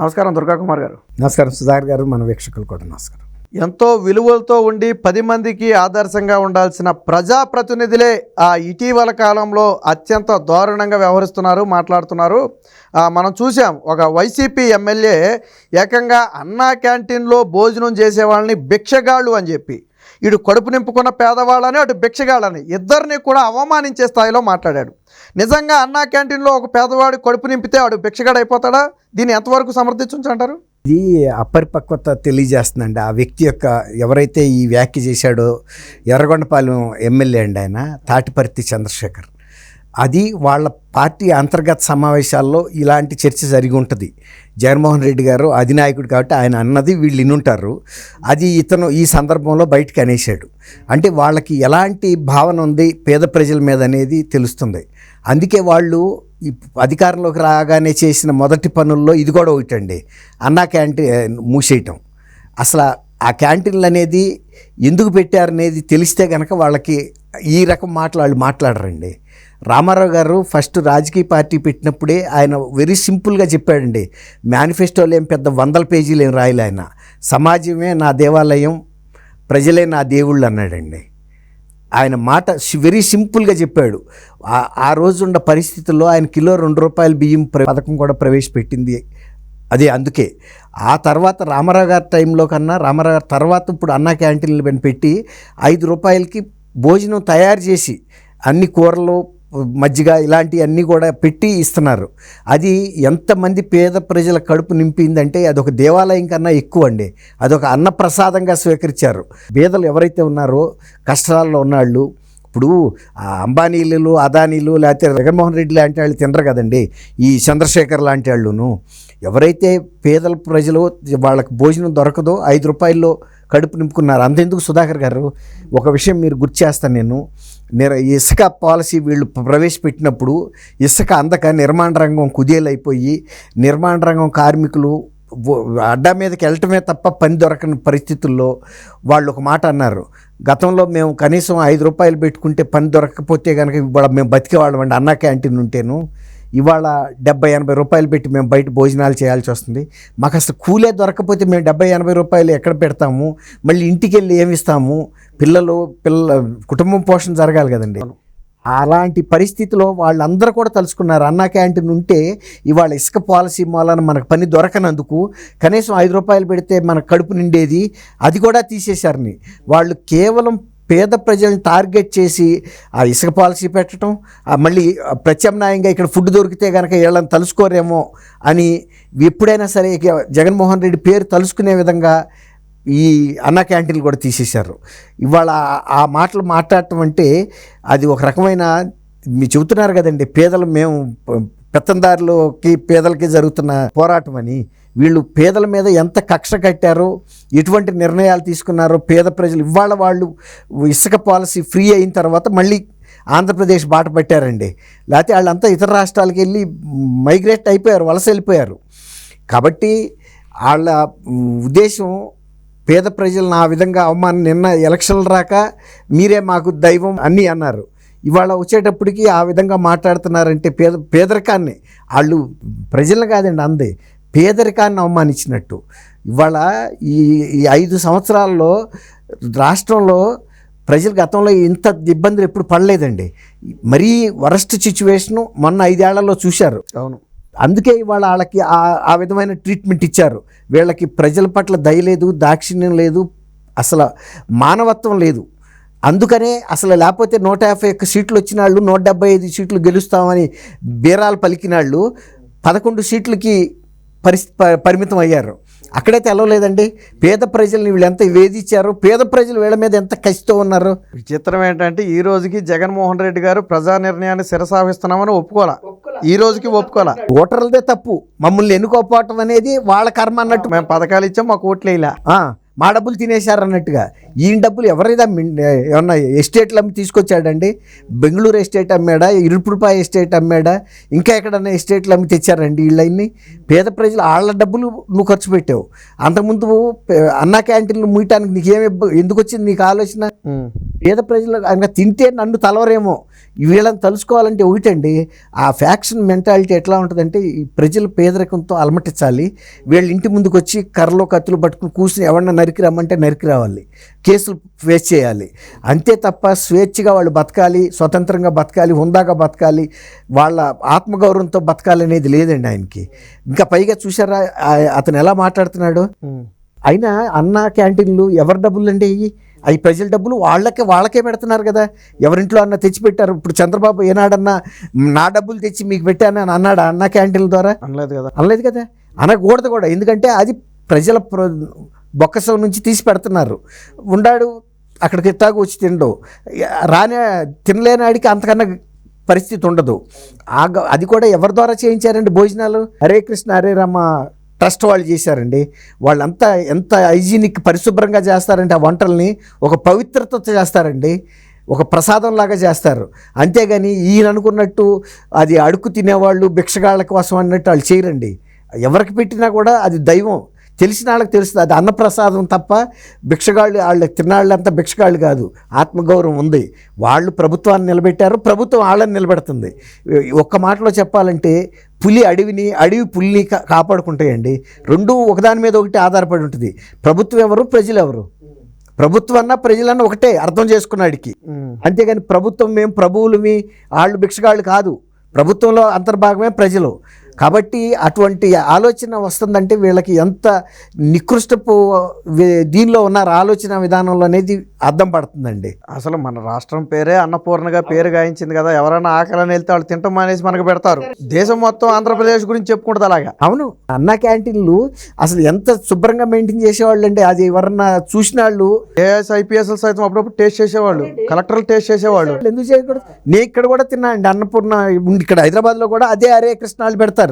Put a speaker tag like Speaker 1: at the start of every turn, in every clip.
Speaker 1: నమస్కారం దుర్గాకుమార్ గారు.
Speaker 2: నమస్కారం సుధాకర్ గారు, మన వీక్షకులు కూడా నమస్కారం.
Speaker 1: ఎంతో విలువలతో ఉండి 10 మందికి ఆదర్శంగా ఉండాల్సిన ప్రజాప్రతినిధులే ఇటీవల కాలంలో అత్యంత దారుణంగా వ్యవహరిస్తున్నారు, మాట్లాడుతున్నారు. మనం చూసాం, ఒక వైసీపీ ఎమ్మెల్యే ఏకంగా అన్నా క్యాంటీన్లో భోజనం చేసే వాళ్ళని భిక్షగాళ్ళు అని చెప్పి, ఇటు కడుపు నింపుకున్న పేదవాళ్ళని అటు భిక్షగాళ్ళని ఇద్దరిని కూడా అవమానించే స్థాయిలో మాట్లాడాడు. నిజంగా అన్నా క్యాంటీన్లో ఒక పేదవాడు కడుపు నింపితే వాడు భిక్షగాడు అయిపోతాడా? దీన్ని ఎంతవరకు సమర్థించంటారు?
Speaker 2: ఇది అపరిపక్వత తెలియజేస్తుందండి. ఆ వ్యక్తి యొక్క ఎవరైతే ఈ వ్యాఖ్య చేశాడో ఎర్రగొండపాలెం ఎమ్మెల్యే అండి, ఆయన తాటిపర్తి చంద్రశేఖర్. అది వాళ్ళ పార్టీ అంతర్గత సమావేశాల్లో ఇలాంటి చర్చ జరిగి ఉంటుంది. జగన్మోహన్ రెడ్డి గారు అధినాయకుడు కాబట్టి ఆయన అన్నది వీళ్ళు వినుంటారు. అది ఇతను ఈ సందర్భంలో బయటకు అనేశాడు. అంటే వాళ్ళకి ఎలాంటి భావన ఉంది పేద ప్రజల మీద అనేది తెలుస్తుంది. అందుకే వాళ్ళు అధికారంలోకి రాగానే చేసిన మొదటి పనుల్లో ఇది కూడా ఒకటండి, అన్నా క్యాంటీన్ మూసేయటం. అసలు ఆ క్యాంటీన్లు అనేది ఎందుకు పెట్టారనేది తెలిస్తే కనుక వాళ్ళకి ఈ రకం వాళ్ళు మాట్లాడరండి. రామారావు గారు ఫస్ట్ రాజకీయ పార్టీ పెట్టినప్పుడే ఆయన వెరీ సింపుల్గా చెప్పాడండి. మేనిఫెస్టోలో ఏం పెద్ద 100 పేజీలు ఏం రాయలే ఆయన. సమాజమే నా దేవాలయం, ప్రజలే నా దేవుళ్ళు అన్నాడండి. ఆయన మాట వెరీ సింపుల్గా చెప్పాడు. ఆ రోజున్న పరిస్థితుల్లో ఆయన కిలో ₹2 బియ్యం పథకం కూడా ప్రవేశపెట్టింది అదే. అందుకే ఆ తర్వాత రామారావు గారి టైంలో కన్నా రామారావు గారి తర్వాత ఇప్పుడు అన్నా క్యాంటీన్లు పెట్టి ₹5కి భోజనం తయారు చేసి అన్ని కూరలు, మజ్జిగ ఇలాంటివన్నీ కూడా పెట్టి ఇస్తున్నారు. అది ఎంతమంది పేద ప్రజల కడుపు నింపిందంటే అదొక దేవాలయం కన్నా ఎక్కువ అండి. అదొక అన్నప్రసాదంగా స్వీకరించారు. పేదలు ఎవరైతే ఉన్నారో కష్టాల్లో ఉన్నాళ్ళు, ఇప్పుడు అంబానీలు, అదానీలు, లేకపోతే జగన్మోహన్ రెడ్డి లాంటి వాళ్ళు తినరు కదండి. ఈ చంద్రశేఖర్ లాంటి వాళ్ళును ఎవరైతే పేదల ప్రజలు వాళ్ళకి భోజనం దొరకదో ₹5లో కడుపు నింపుకున్నారు. అంతెందుకు సుధాకర్ గారు, ఒక విషయం మీరు గుర్తు చేస్తాను నేను. ఇసుక పాలసీ వీళ్ళు ప్రవేశపెట్టినప్పుడు ఇసుక అందక నిర్మాణ రంగం కుదేలైపోయి నిర్మాణ రంగం కార్మికులు అడ్డా మీదకి వెళ్ళటమే తప్ప పని దొరకని పరిస్థితుల్లో వాళ్ళు ఒక మాట అన్నారు. గతంలో మేము కనీసం ₹5 పెట్టుకుంటే పని దొరకకపోతే కనుక ఇవాళ మేము బతికేవాళ్ళం అండి అన్నా క్యాంటీన్ ఉంటేను. ఇవాళ ₹70-80 పెట్టి మేము బయట భోజనాలు చేయాల్సి వస్తుంది. మాకు అసలు కూలే దొరకకపోతే మేము ₹70-80 ఎక్కడ పెడతాము? మళ్ళీ ఇంటికి వెళ్ళి ఏమిస్తాము? పిల్లల కుటుంబం పోషణ జరగాలి కదండి. అలాంటి పరిస్థితిలో వాళ్ళందరూ కూడా తలుచుకున్నారు, అన్నా క్యాంటీన్ ఉంటే ఇవాళ ఇసుక పాలసీ మూలన మనకు పని దొరకనందుకు కనీసం ₹5 పెడితే మనకు కడుపు నిండేది. అది కూడా తీసేశారని వాళ్ళు కేవలం పేద ప్రజల్ని టార్గెట్ చేసి ఆ ఇసుక పాలసీ పెట్టడం, మళ్ళీ ప్రత్యామ్నాయంగా ఇక్కడ ఫుడ్ దొరికితే కనుక వీళ్ళని తలుసుకోరేమో అని ఎప్పుడైనా సరే జగన్మోహన్ రెడ్డి పేరు తలుసుకునే విధంగా ఈ అన్నా క్యాంటీన్లు కూడా తీసేశారు. ఇవాళ ఆ మాటలు మాట్లాడటం అంటే అది ఒక రకమైన మీరు చెబుతున్నారు కదండి, మేము పెత్తందారులకి పేదలకి జరుగుతున్న పోరాటం అని. వీళ్ళు పేదల మీద ఎంత కక్ష కట్టారో, ఎటువంటి నిర్ణయాలు తీసుకున్నారో పేద ప్రజలు. ఇవాళ వాళ్ళు ఇసుక పాలసీ ఫ్రీ అయిన తర్వాత మళ్ళీ ఆంధ్రప్రదేశ్ బాట పట్టారండి. లేకపోతే వాళ్ళంతా ఇతర రాష్ట్రాలకు వెళ్ళి మైగ్రేట్ అయిపోయారు, వలస వెళ్ళిపోయారు. కాబట్టి వాళ్ళ ఉద్దేశం పేద ప్రజలను ఆ విధంగా అవమానం. నిన్న ఎలక్షన్లు రాక మీరే మాకు దైవం అన్నీ అన్నారు. ఇవాళ వచ్చేటప్పటికి ఆ విధంగా మాట్లాడుతున్నారంటే పేదరికాన్ని వాళ్ళు ప్రజలను కాదండి అందే, పేదరికాన్ని అవమానించినట్టు. ఇవాళ ఈ 5 సంవత్సరాల్లో రాష్ట్రంలో ప్రజలు గతంలో ఇంత ఇబ్బందులు ఎప్పుడు పడలేదండి. మరీ వరస్ట్ సిచ్యువేషను మొన్న 5 ఏళ్లలో చూశారు.
Speaker 1: అవును.
Speaker 2: అందుకే ఇవాళ వాళ్ళకి ఆ విధమైన ట్రీట్మెంట్ ఇచ్చారు. వీళ్ళకి ప్రజల పట్ల దయ లేదు, దాక్షిణ్యం లేదు, అసలు మానవత్వం లేదు. అందుకనే అసలు లేకపోతే 151 సీట్లు వచ్చిన వాళ్ళు 175 సీట్లు గెలుస్తామని బీరాలు పలికిన వాళ్ళు 11 సీట్లకి పరిమితం అయ్యారు. అక్కడైతే ఎలవలేదండి. పేద ప్రజల్ని వీళ్ళు ఎంత వేధించారు, పేద ప్రజలు వీళ్ళ మీద ఎంత కసితో ఉన్నారు.
Speaker 1: విచిత్రం ఏంటంటే ఈ రోజుకి జగన్మోహన్ రెడ్డి గారు ప్రజా నిర్ణయాన్ని శిరసావిస్తున్నామని ఒప్పుకోవాలా, ఈ రోజుకి ఒప్పుకోవాలా.
Speaker 2: ఓటర్లదే తప్పు, మమ్మల్ని ఎన్నుకోపోవటం అనేది వాళ్ళ కర్మ అన్నట్టు.
Speaker 1: మేము పథకాలు ఇచ్చాం, మాకు ఓట్లు వేయలా,
Speaker 2: మా డబ్బులు తినేశారు అన్నట్టుగా. ఈయన డబ్బులు ఎవరైనా ఏమన్నా ఎస్టేట్లు అమ్మి తీసుకొచ్చాడండి? బెంగళూరు ఎస్టేట్ అమ్మాడా, ఇరుపుడుపాయ ఎస్టేట్ అమ్మాడా, ఇంకా ఎక్కడన్నా ఎస్టేట్లు అమ్మి తెచ్చారండి వీళ్ళని? పేద ప్రజలు వాళ్ళ డబ్బులు నువ్వు ఖర్చు పెట్టావు. అంతకుముందు అన్నా క్యాంటీన్లు ముయ్యటానికి నీకేమి ఎందుకు వచ్చింది నీకు ఆలోచన? పేద ప్రజలు ఇంకా తింటే నన్ను తలవరేమో, వీళ్ళని తలుసుకోవాలంటే ఒకటండి, ఆ ఫ్యాక్షన్ మెంటాలిటీ ఎట్లా ఉంటుందంటే ఈ ప్రజలు పేదరికంతో అలమటించాలి, వీళ్ళ ఇంటి ముందుకు వచ్చి కర్రలో కత్తులు పట్టుకుని కూర్చుని ఎవరన్నా నరికి రమ్మంటే నరికి రావాలి, కేసులు ఫేస్ చేయాలి, అంతే తప్ప స్వేచ్ఛగా వాళ్ళు బతకాలి, స్వతంత్రంగా బతకాలి, హుందాగా బతకాలి, వాళ్ళ ఆత్మగౌరవంతో బతకాలి అనేది లేదండి ఆయనకి. ఇంకా పైగా చూసారా అతను ఎలా మాట్లాడుతున్నాడు. అయినా అన్న క్యాంటీన్లు ఎవరి డబ్బులు అండి అవి ప్రజల డబ్బులు, వాళ్ళకే పెడుతున్నారు కదా. ఎవరింట్లో అన్న తెచ్చిపెట్టారు. ఇప్పుడు చంద్రబాబు ఏనాడన్నా నా డబ్బులు తెచ్చి మీకు పెట్టాను అని అన్నాడా అన్న క్యాంటీన్ల ద్వారా? అనలేదు కదా, అనకూడదు కూడా. ఎందుకంటే అది ప్రజల బొక్కసం నుంచి తీసి పెడుతున్నారు. ఉండాడు అక్కడికి ఎత్తాకు వచ్చి తినడు, తినలేనాడికి అంతకన్నా పరిస్థితి ఉండదు. అది కూడా ఎవరి ద్వారా చేయించారండి భోజనాలు? హరే కృష్ణ హరే రామ ట్రస్ట్ వాళ్ళు చేశారండి. వాళ్ళంతా ఎంత హైజీనిక్ పరిశుభ్రంగా చేస్తారంటే ఆ వంటల్ని ఒక పవిత్రతతో చేస్తారండి, ఒక ప్రసాదంలాగా చేస్తారు. అంతేగాని ఈయన అనుకున్నట్టు అది అడుక్కు తినేవాళ్ళు భిక్షగాళ్ళ కోసం అన్నట్టు వాళ్ళు చేయరండి. ఎవరికి పెట్టినా కూడా అది దైవం, తెలిసిన వాళ్ళకి తెలుస్తుంది అది అన్నప్రసాదం తప్ప భిక్షగాళ్ళు వాళ్ళకి తిన్నాళ్ళంతా భిక్షగాళ్ళు కాదు. ఆత్మగౌరవం ఉంది. వాళ్ళు ప్రభుత్వాన్ని నిలబెట్టారు, ప్రభుత్వం వాళ్ళని నిలబెడుతుంది. ఒక్క మాటలో చెప్పాలంటే అడవి పులిని కాపాడుకుంటాయండి. రెండూ ఒకదాని మీద ఒకటి ఆధారపడి ఉంటుంది. ప్రభుత్వం ఎవరు, ప్రజలు ఎవరు? ప్రభుత్వం అన్నా ప్రజలన్నా ఒకటే అర్థం చేసుకున్నాడికి. అంతేగాని ప్రభుత్వం మేము ప్రభువులమి వాళ్ళు భిక్షగాళ్ళు కాదు. ప్రభుత్వంలో అంతర్భాగమే ప్రజలు. కాబట్టి అటువంటి ఆలోచన వస్తుందంటే వీళ్ళకి ఎంత నికృష్టపు దీనిలో ఉన్నారు ఆలోచన విధానంలో అనేది అర్థం పడుతుందండి.
Speaker 1: అసలు మన రాష్ట్రం పేరే అన్నపూర్ణగా పేరు గాయించింది కదా. ఎవరైనా ఆకలిని వెళ్తే వాళ్ళు తింటాం మానేసి మనకు పెడతారు. దేశం మొత్తం ఆంధ్రప్రదేశ్ గురించి చెప్పుకుంటుంది అలాగా.
Speaker 2: అవును, అన్న క్యాంటీన్లు అసలు ఎంత శుభ్రంగా మెయింటైన్ చేసేవాళ్ళు అండి. అది ఎవరన్నా చూసిన వాళ్ళు
Speaker 1: ఏఎస్ ఐపీఎస్ సైతం అప్పుడప్పుడు టేస్ట్ చేసేవాళ్ళు, కలెక్టర్లు టేస్ట్ చేసేవాళ్ళు.
Speaker 2: ఎందుకు చేయకూడదు? నేను ఇక్కడ కూడా తిన్నా అండి అన్నపూర్ణ. ఇక్కడ హైదరాబాద్లో కూడా అదే హరే కృష్ణాలు పెడతారు.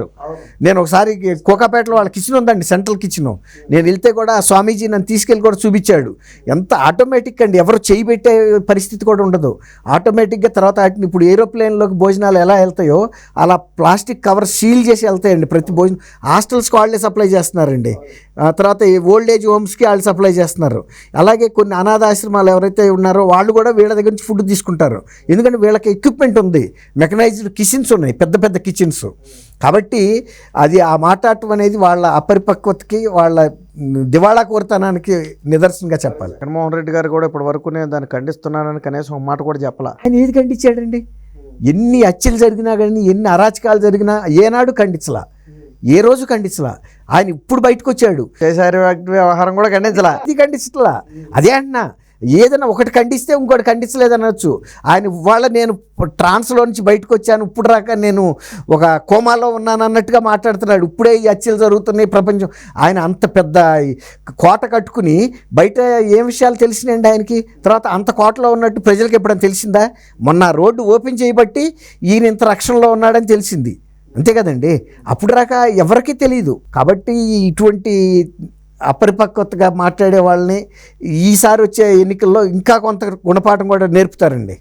Speaker 2: నేను ఒకసారి కోకాపేటలో వాళ్ళ కిచెన్ ఉందండి, సెంట్రల్ కిచెన్. నేను వెళ్తే కూడా స్వామీజీ నన్ను తీసుకెళ్ళి కూడా చూపించాడు. ఎంత ఆటోమేటిక్ అండి, ఎవరు చేయి పెట్టే పరిస్థితి కూడా ఉండదు. ఆటోమేటిక్గా తర్వాత వాటిని ఇప్పుడు ఏరోప్లేన్లోకి భోజనాలు ఎలా వెళ్తాయో అలా ప్లాస్టిక్ కవర్ సీల్ చేసి వెళ్తాయండి ప్రతి భోజనం. హాస్టల్స్కి వాళ్ళే సప్లై చేస్తున్నారండి. తర్వాత ఓల్డ్ ఏజ్ హోమ్స్కి వాళ్ళు సప్లై చేస్తున్నారు. అలాగే కొన్ని అనాథాశ్రమాలు ఎవరైతే ఉన్నారో వాళ్ళు కూడా వీళ్ళ దగ్గర నుంచి ఫుడ్ తీసుకుంటారు. ఎందుకంటే వీళ్ళకి ఎక్విప్మెంట్ ఉంది, మెకనైజ్డ్ కిచెన్స్ ఉన్నాయి, పెద్ద పెద్ద కిచెన్స్. కాబట్టి అది ఆ మాట్లాడటం అనేది వాళ్ళ అపరిపక్వతకి, వాళ్ళ దివాళా కోరతనానికి నిదర్శనంగా చెప్పాలి.
Speaker 1: జగన్మోహన్ రెడ్డి గారు కూడా ఇప్పటి వరకు నేను దాన్ని ఖండిస్తున్నానని కనీసం ఒక మాట కూడా చెప్పాల.
Speaker 2: ఆయన ఏది ఖండించాడండి? ఎన్ని హత్యలు జరిగినా కానీ, ఎన్ని అరాచకాలు జరిగినా ఏనాడు ఖండించలా, ఏ రోజు ఖండించలా. ఆయన ఇప్పుడు బయటకు వచ్చాడు,
Speaker 1: కేసీఆర్ వ్యవహారం కూడా ఖండించలా,
Speaker 2: ఇది ఖండించట్లా. అదే అంటున్నా, ఏదైనా ఒకటి ఖండిస్తే ఇంకోటి ఖండించలేదనొచ్చు. ఆయన నేను ట్రాన్స్లో నుంచి బయటకు వచ్చాను, ఇప్పుడు రాక నేను ఒక కోమాలో ఉన్నాను అన్నట్టుగా మాట్లాడుతున్నాడు. ఇప్పుడే ఈ హత్యలు జరుగుతున్నాయి ప్రపంచం. ఆయన అంత పెద్ద కోట కట్టుకుని బయట ఏం విషయాలు తెలిసినాయండి ఆయనకి? తర్వాత అంత కోటలో ఉన్నట్టు ప్రజలకు ఎప్పుడైనా తెలిసిందా? మొన్న రోడ్డు ఓపెన్ చేయబట్టి ఈయన ఇంత రక్షణలో ఉన్నాడని తెలిసింది, అంతే కదండి. అప్పుడు రాక ఎవరికీ తెలియదు. కాబట్టి ఇటువంటి అపరిపక్వతగా మాట్లాడే వాళ్ళని ఈసారి వచ్చే ఎన్నికల్లో ఇంకా కొంత గుణపాఠం కూడా నేర్పుతారండి.